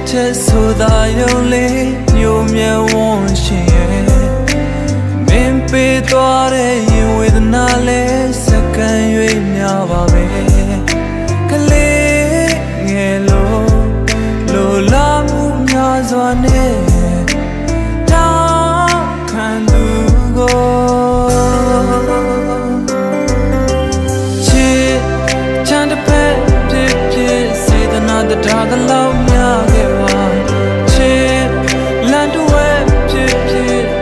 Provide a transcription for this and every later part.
ချက်ဆိုတာရုံလေးညိုမြဝန်းရှင်ရဲ့မင်းပေးသွားတဲ့ရင်ဝေဒနာလေးစက္ကန့်၍များပါပဲကလေးငယ်လိုလာမှုများစွာနဲ့တောင်းခံသူကိုချစ်ချမ်းတစ်ဖက်ဖြစ်စေတနာတရားသလောက်များခဲ့ပါချစ်လမ်းတစ်ဝက်ဖြစ်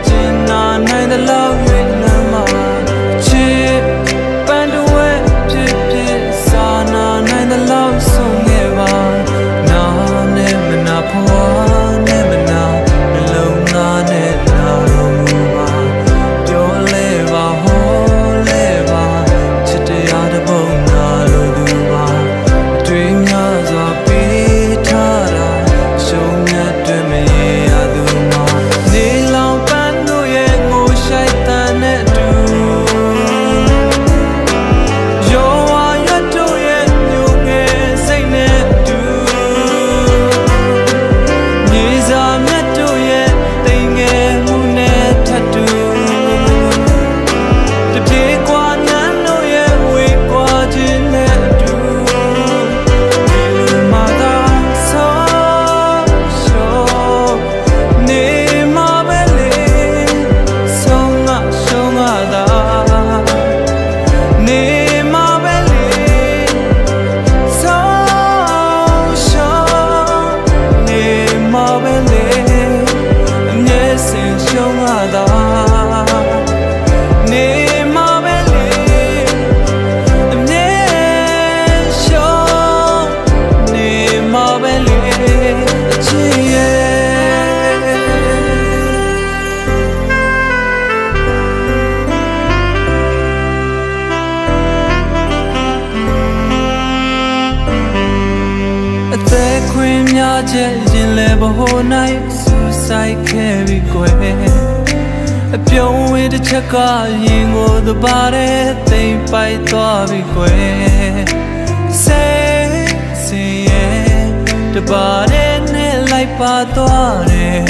ကျင်နာနိုင်သလောက်၍လမ်းမှာချစ်ပန်းတစ်ဝက်ဖြစ်စာနာနိုင်သလောက်ဆုံးခဲ့ပါနာနဲ့မနာဖွာနဲ့မနာနှလုံးသားနဲ့နာတော်မူပါပြောလဲပါဟောလဲပါချစ်တရားတစ်ပုံနာလိုသူပါတွေ့များစွာပေးထားတာရှုံးမြတ်တွင်မရေရသူမှာနေလောင်ပန်းတို့ရဲ့ငိုရှိုက်တန်နဲ့တူရောဝါရွတ်တို့ရဲ့ညိုငယ်စိတ်နဲ့တူမြေစာမြတ်တို့ရဲ့တိမ်ငယ်မှုနဲ့ထပ်တူတပြေကွာနန်းတို့ရဲ့ဝေကွာခြင်းနဲ့တူဒီလိုမှသာဆုံးရှုံးနေမှာပဲလေဆုံးငါသာနေမှာပဲလေဆုံးရှုံးနေမှာပဲလေအမျက်စင်ရှုံးသာနေမှာပဲလေအမျက်ရှုံးနေမှာပဲလေအချစ်ရဲ့အသက်ခွင့်များချက်ရင်လဲဘဟိုနိုင်စူဆိုင်ခဲ့ပြီကွယ်အပြုံးဝေးတစ်ချက်ကရင်ကိုသဘာတဲ့သိမ့်ပိုက်သွားပြီကွယ်စိတ်ရဲ့တဘာတဲ့နဲ့လိုက်ပါသွားတယ်